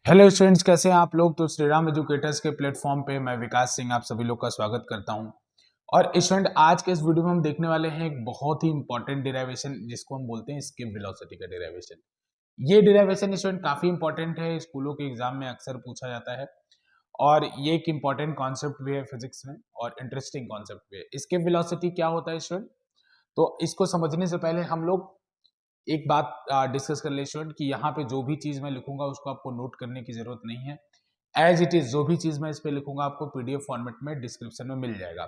Hello students, कैसे हैं आप लोग। तो श्री राम एजुकेटर्स के प्लेटफॉर्म पे मैं विकास सिंह आप सभी लोग का स्वागत करता हूं। और स्टूडेंट, आज के इस वीडियो में हम देखने वाले हैं एक बहुत ही इंपॉर्टेंट डिराइवेशन जिसको हम बोलते हैं स्किप वेलोसिटी का डिराइवेशन। ये डिराइवेशन स्टूडेंट काफी इंपॉर्टेंट है, स्कूलों के एग्जाम में अक्सर पूछा जाता है और ये एक इंपॉर्टेंट कॉन्सेप्ट भी है फिजिक्स में और इंटरेस्टिंग कॉन्सेप्ट भी है। स्किप वेलोसिटी क्या होता है स्टूडेंट, तो इसको समझने से पहले हम लोग एक बात डिस्कस कर ले स्टूडेंट कि यहाँ पे जो भी चीज मैं लिखूंगा उसको आपको नोट करने की जरूरत नहीं है। एज इट इज जो भी चीज मैं इस पे लिखूंगा आपको पीडीएफ फॉर्मेट में डिस्क्रिप्शन में मिल जाएगा।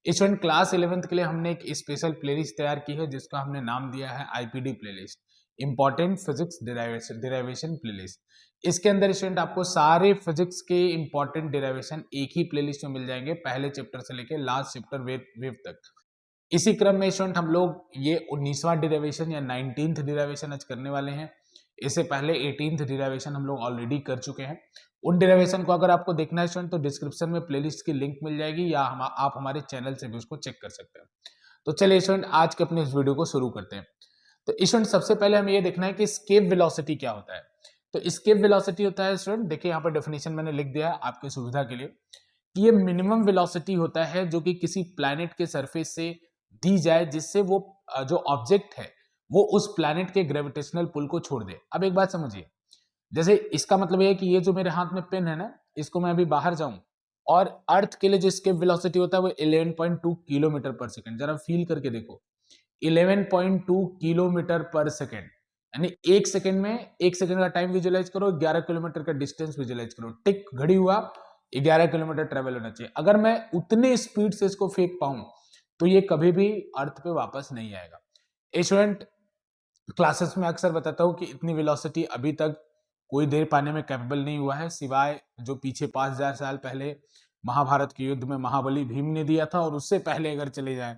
स्टूडेंट, क्लास 11th के लिए हमने एक स्पेशल प्लेलिस्ट तैयार की है जिसका हमने नाम दिया है IPD playlist, important physics derivation playlist. इसके अंदर स्टूडेंट आपको सारे फिजिक्स के इंपॉर्टेंट डिराइवेशन एक ही प्लेलिस्ट में मिल जाएंगे, पहले चैप्टर से लेकर लास्ट चैप्टर वेव तक। इसी क्रम में स्टूडेंट हम लोग ये 19वां डिराइवेशन या 19th डिराइवेशन आज करने वाले हैं। इससे पहले 18th डिराइवेशन हम लोग ऑलरेडी कर चुके हैं। उन डिराइवेशन को अगर आपको देखना है स्टूडेंट तो डिस्क्रिप्शन में प्लेलिस्ट की लिंक मिल जाएगी या आप हमारे चैनल से भी उसको चेक कर सकते हैं। तो चलिए स्टूडेंट, आज के अपने इस वीडियो को शुरू करते हैं। तो स्टूडेंट, सबसे पहले हमें ये देखना है कि स्केप वेलोसिटी क्या होता है। तो स्केप वेलोसिटी होता है स्टूडेंट, देखिए यहाँ पर डेफिनेशन मैंने लिख दिया है आपकी सुविधा के लिए कि ये मिनिमम वेलोसिटी होता है जो कि किसी प्लैनेट के सरफेस से दी जाए जिससे वो जो ऑब्जेक्ट है वो उस प्लैनेट के ग्रेविटेशनल पुल को छोड़ दे। अब एक बात समझिए, जैसे इसका मतलब ये है कि ये जो मेरे हाथ में पेन है ना, इसको मैं अभी बाहर जाऊं और अर्थ के लिए जो स्केप वेलोसिटी होता है वो 11.2 किलोमीटर पर सेकंड। जरा फील करके देखो, 11.2 किलोमीटर पर सेकंड, यानी एक सेकंड का टाइम विजुअलाइज करो, 11 किलोमीटर का डिस्टेंस विजुअलाइज करो। टिक घड़ी हुआ, 11 किलोमीटर ट्रेवल होना चाहिए। अगर मैं उतने स्पीड से इसको फेंक पाऊं तो ये कभी भी अर्थ पे वापस नहीं आएगा। स्टूडेंट, क्लासेस में अक्सर बताता हूं कि इतनी वेलोसिटी अभी तक कोई दे पाने में कैपेबल नहीं हुआ है, सिवाय जो पीछे 5000 साल पहले महाभारत के युद्ध में महाबली भीम ने दिया था, और उससे पहले अगर चले जाए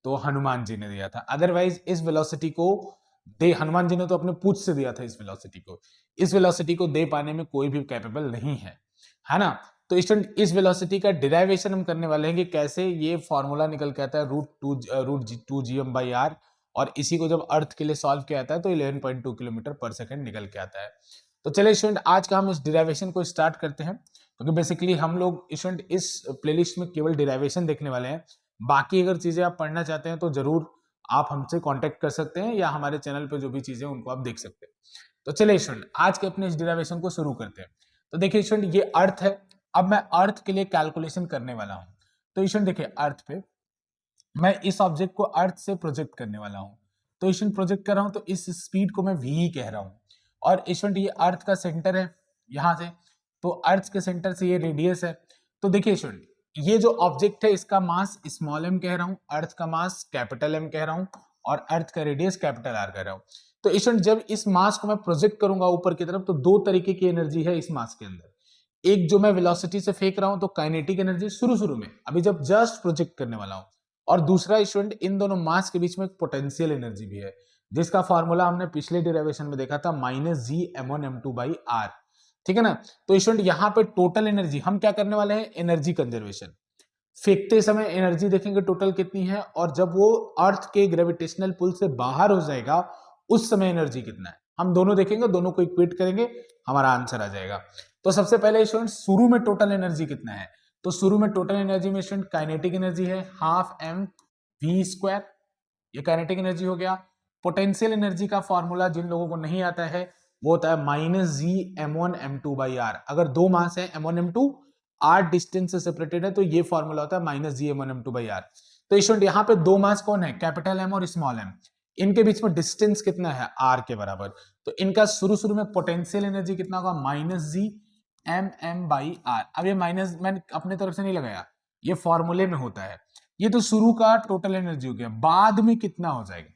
तो हनुमान जी ने दिया था। अदरवाइज इस वेलोसिटी को दे हनुमान जी ने तो अपने पूछ से दिया था, इस वेलोसिटी को दे पाने में कोई भी कैपेबल नहीं है ना। तो स्टूडेंट, इस वेलोसिटी का डिराइवेशन हम करने वाले हैं कि कैसे ये फॉर्मूला निकल के आता है √2 gm/r, और इसी को जब अर्थ के लिए सॉल्व किया जाता है तो 11.2 किलोमीटर पर सेकंड निकल के आता है। तो चलिए स्टूडेंट, आज का हम इस डिराइवेशन को स्टार्ट करते हैं, क्योंकि बेसिकली हम लोग स्टूडेंट इस प्लेलिस्ट में केवल डिराइवेशन देखने वाले हैं। बाकी अगर चीजें आप पढ़ना चाहते हैं तो जरूर आप हमसे कांटेक्ट कर सकते हैं या हमारे चैनल पे जो भी चीजें उनको आप देख सकते हैं। तो चलिए स्टूडेंट, आज के अपने इस डिराइवेशन को शुरू करते हैं। तो देखिए स्टूडेंट, ये अर्थ है। अब मैं अर्थ के लिए कैलकुलेशन करने वाला हूं। तो स्टूडेंट देखिए, अर्थ पे मैं इस ऑब्जेक्ट को अर्थ से प्रोजेक्ट करने वाला हूं। तो स्टूडेंट, प्रोजेक्ट कर रहा हूं तो इस स्पीड को मैं v कह रहा हूं। और स्टूडेंट, ये अर्थ का सेंटर है यहां से, तो अर्थ के सेंटर से ये रेडियस है। तो देखिए स्टूडेंट, ये जो ऑब्जेक्ट है इसका मास स्मॉल m कह रहा हूं, अर्थ का मास कैपिटल M कह रहा हूं, और अर्थ का रेडियस कैपिटल R कह रहा हूं। तो स्टूडेंट, जब इस मास को मैं प्रोजेक्ट करूंगा ऊपर की तरफ तो दो तरीके की एनर्जी है इस मास के अंदर। एक जो मैं वेलोसिटी से फेंक रहा हूं तो काइनेटिक एनर्जी शुरू में, अभी जब जस्ट प्रोजेक्ट करने वाला हूं। और दूसरा स्टूडेंट, इन दोनों मास के बीच में एक पोटेंशियल एनर्जी भी है जिसका फॉर्मूला हमने पिछले डेरिवेशन में देखा था, -G m1m2/r। ठीक है ना। तो स्टूडेंट, यहाँ पे टोटल एनर्जी हम क्या करने वाले हैं, एनर्जी कंजर्वेशन। फेंकते समय एनर्जी देखेंगे टोटल कितनी है, और जब वो अर्थ के ग्रेविटेशनल पुल से बाहर हो जाएगा उस समय एनर्जी कितना है, हम दोनों देखेंगे, दोनों को इक्वेट करेंगे, हमारा आंसर आ जाएगा। तो सबसे पहले स्टूडेंट, शुरू में टोटल एनर्जी कितना है, तो शुरू में टोटल एनर्जी में स्टूडेंट काइनेटिक एनर्जी है 12mv², ये काइनेटिक एनर्जी हो गया। पोटेंशियल एनर्जी का फॉर्मूला जिन लोगों को नहीं आता है वो होता है -G m1m2/r। अगर दो मास है m1m2, r डिस्टेंस से सेपरेटेड है, तो ये फॉर्मूला होता है -G m1m2/r। तो स्टूडेंट, यहाँ पे दो मास कौन है, कैपिटल M और स्मॉल m, इनके बीच में डिस्टेंस कितना है, r के बराबर। तो इनका शुरू में पोटेंशियल एनर्जी कितना होगा, -G m/r। अब ये माइनस मैंने अपने तरफ से नहीं लगाया, ये फॉर्मूले में होता है। ये तो शुरू का टोटल एनर्जी हो गया, बाद में कितना हो जाएगा,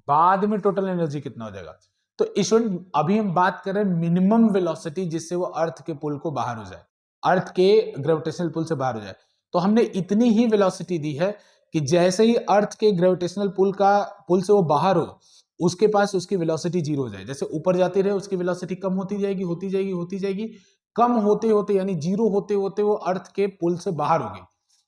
बाद में टोटल एनर्जी कितना हो जाएगा। तो स्टूडेंट, अभी हम बात कर रहे हैं मिनिमम वेलोसिटी जिससे वो अर्थ के पुल को बाहर हो जाए, अर्थ के ग्रेविटेशनल पुल से बाहर हो जाए। तो हमने इतनी ही वेलोसिटी दी है कि जैसे ही अर्थ के ग्रेविटेशनल पुल से वो बाहर हो, उसके पास उसकी वेलोसिटी जीरो हो जाए। जैसे ऊपर जाती रहे उसकी वेलोसिटी कम होती जाएगी, कम होते होते यानी जीरो होते होते वो अर्थ के पुल से बाहर होगी।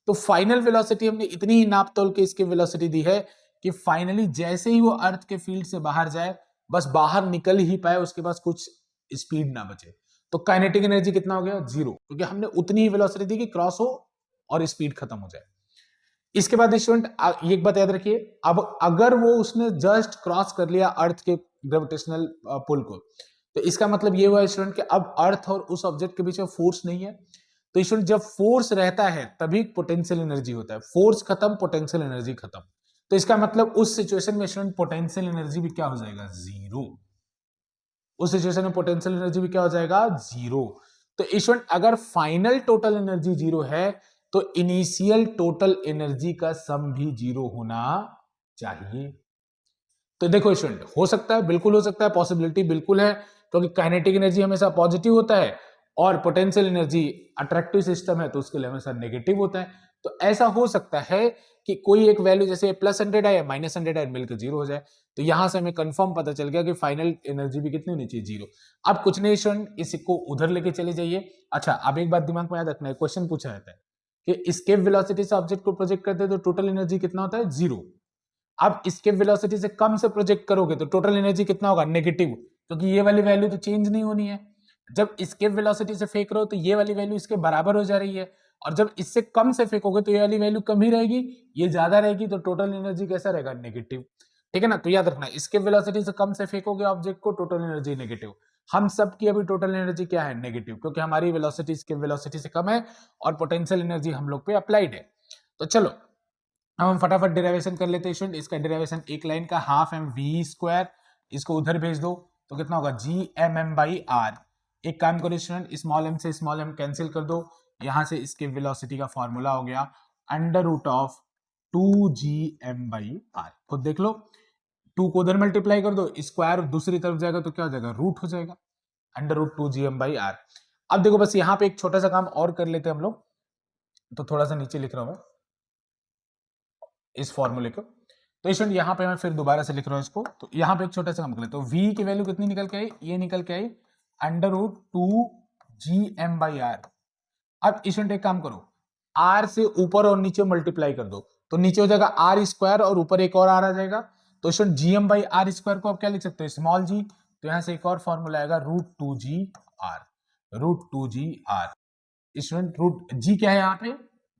तो फाइनल वेलोसिटी हमने इतनी ही नाप तोल के इसकी वेलोसिटी दी है कि फाइनली जैसे ही वो अर्थ के फील्ड से बाहर जाए, बस बाहर निकल ही पाए, उसके पास कुछ स्पीड ना बचे, तो काइनेटिक एनर्जी कितना हो गया, 0, क्योंकि हमने उतनी ही वेलोसिटी दी कि क्रॉस हो और स्पीड खत्म हो जाए। इसके बाद स्टूडेंट एक बात याद रखिए, अब अगर वो उसने जस्ट क्रॉस कर लिया अर्थ के ग्रेविटेशनल पुल को, तो इसका मतलब ये हुआ स्टूडेंट कि अब अर्थ और उस ऑब्जेक्ट के बीच में फोर्स नहीं है। तो स्टूडेंट जब फोर्स रहता है तभी पोटेंशियल एनर्जी होता है, फोर्स खत्म पोटेंशियल एनर्जी खत्म। तो इसका मतलब उस सिचुएशन में स्टूडेंट पोटेंशियल एनर्जी भी क्या हो जाएगा, 0। उस सिचुएशन में पोटेंशियल एनर्जी भी क्या हो जाएगा, 0। तो स्टूडेंट अगर फाइनल टोटल एनर्जी 0 है तो इनिशियल टोटल एनर्जी का सम भी 0 होना चाहिए। तो देखो स्टूडेंट, हो सकता है, बिल्कुल हो सकता है, पॉसिबिलिटी बिल्कुल है, क्योंकि काइनेटिक एनर्जी हमेशा पॉजिटिव होता है और पोटेंशियल एनर्जी अट्रैक्टिव सिस्टम है तो उसके लिए हमेशा नेगेटिव होता है। तो ऐसा हो सकता है कि कोई एक वैल्यू जैसे +100 है या -100 है मिलकर 0 हो जाए। तो यहां से हमें कंफर्म पता चल गया कि फाइनल एनर्जी भी कितनी होनी चाहिए, 0। अब कुछ नहीं स्टूडेंट, इसको उधर लेके चले जाइए। अच्छा, अब एक बात दिमाग में याद रखना है, क्वेश्चन पूछा जाता है कि एस्केप वेलोसिटी से ऑब्जेक्ट को प्रोजेक्ट करते हैं तो टोटल एनर्जी कितना होता है, 0। अब एस्केप वेलोसिटी से कम से प्रोजेक्ट करोगे तो टोटल एनर्जी कितना होगा, नेगेटिव, क्योंकि ये वाली वैल्यू तो चेंज नहीं होनी है। जब एस्केप वेलोसिटी से फेंक रहे हो तो ये वाली वैल्यू इसके बराबर हो जा रही है, और जब इससे कम से फेंकोगे तो ये वाली वैल्यू कम ही रहेगी, ये ज्यादा रहेगी, तो टोटल एनर्जी कैसा रहेगा, नेगेटिव। ठीक है ना। तो याद रखना, एस्केप वेलोसिटी से कम से फेंकोगे ऑब्जेक्ट को, टोटल एनर्जी नेगेटिव। हम सब की अभी टोटल एनर्जी क्या है, नेगेटिव, क्योंकि हमारी वेलोसिटी एस्केप वेलोसिटी से कम है और पोटेंशियल एनर्जी हम लोग पे अप्लाइड है। तो चलो अब हम फटाफट डेरिवेशन कर लेते हैं स्टूडेंट। इसका डेरिवेशन एक लाइन का ½ mv², इसको उधर भेज दो तो कितना होगा, Gmm/r। एक काम करो स्टूडेंट, स्मॉल m से स्मॉल m कैंसिल कर दो, यहां से इसके वेलोसिटी का फॉर्मूला हो गया √2gm/r। खुद देख लो, 2 को उधर मल्टीप्लाई कर दो, स्क्वायर दूसरी तरफ जाएगा तो क्या हो जाएगा, रूट हो जाएगा, √2gm/r। अब देखो बस यहां पे एक छोटा सा काम और कर लेते हैं हम लोग, तो थोड़ा सा नीचे लिख रहा हूं मैं इस फॉर्मूले को। तो स्टूडेंट यहाँ पे मैं फिर दोबारा से लिख रहा हूँ इसको, तो यहाँ पे एक छोटा सा काम कर लेते हैं। तो v की वैल्यू कितनी निकल के आई, ये निकल के आई √2gm/r। अब स्टूडेंट एक काम करो, r से ऊपर और नीचे मल्टीप्लाई कर दो, तो नीचे हो जाएगा r² और ऊपर एक और r आ जाएगा। तो स्टूडेंट gm/r² को आप क्या लिख सकते हो, स्मॉल g। तो यहां से एक और फॉर्मूला आएगा √2gr। स्टूडेंट रूट जी क्या है यहाँ पे,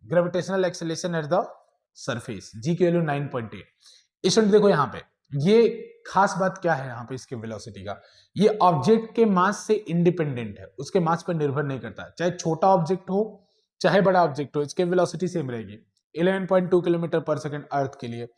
gravitational acceleration at the surface, g की वैल्यू 9.8। स्टूडेंट देखो यहाँ पे ये खास बात क्या है यहाँ पे इसके वेलोसिटी का, ये ऑब्जेक्ट के मास से इंडिपेंडेंट है, उसके मास पर निर्भर नहीं करता, चाहे छोटा ऑब्जेक्ट हो चाहे बड़ा ऑब्जेक्ट हो, इसके वेलोसिटी सेम रहेगी 11.2 किलोमीटर पर सेकंड अर्थ के लिए।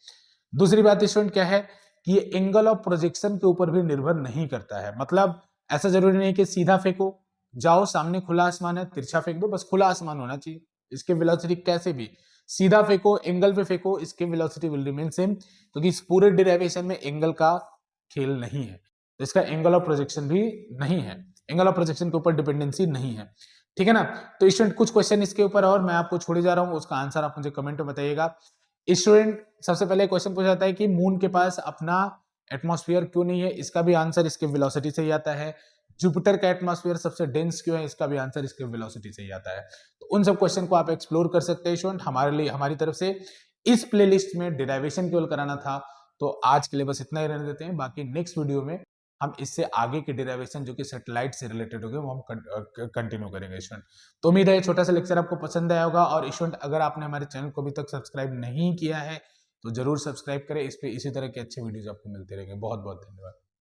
दूसरी बात स्टूडेंट क्या है कि ये एंगल ऑफ प्रोजेक्शन के ऊपर भी निर्भर नहीं करता है, मतलब ऐसा जरूरी नहीं कि सीधा फेंको, जाओ सामने खुला आसमान है तिरछा फेंक दो, बस खुला आसमान होना चाहिए, इसके वेलोसिटी कैसे भी सीधा फेंको एंगल पे फेंको, इसके वेलोसिटी विल रिमेन सेम, क्योंकि इस पूरे डेरिवेशन में एंगल का खेल नहीं है, तो इसका एंगल ऑफ प्रोजेक्शन भी नहीं है, एंगल ऑफ प्रोजेक्शन के ऊपर डिपेंडेंसी नहीं है। ठीक है ना। तो स्टूडेंट कुछ क्वेश्चन इसके ऊपर और मैं आपको छोड़े जा रहा हूं, उसका आंसर आप मुझे कमेंट में बताइएगा। स्टूडेंट सबसे पहले क्वेश्चन पूछा जाता है कि मून के पास अपना एटमॉस्फेयर क्यों नहीं है, इसका भी आंसर इसके वेलोसिटी से ही आता है। जुपिटर का एटमॉस्फेयर सबसे डेंस क्यों है, इसका भी आंसर इसके वेलोसिटी से ही आता है। तो उन सब क्वेश्चन को आप एक्सप्लोर कर सकते हैं स्टूडेंट, हमारे लिए हमारी तरफ से इस प्लेलिस्ट में डेरिवेशन केवल कराना था। तो आज के लिए बस इतना ही रहने देते हैं, बाकी नेक्स्ट वीडियो में हम इससे आगे के डेरिवेशन जो कि सैटेलाइट से रिलेटेड होंगे वो हम कंटिन्यू करेंगे स्टूडेंट। तो उम्मीद है छोटा सा लेक्चर आपको पसंद आया होगा, और स्टूडेंट अगर आपने हमारे चैनल को अभी तक सब्सक्राइब नहीं किया है तो जरूर सब्सक्राइब करें, इस पे इसी तरह के अच्छे वीडियोज आपको मिलते रहेंगे। बहुत बहुत धन्यवाद।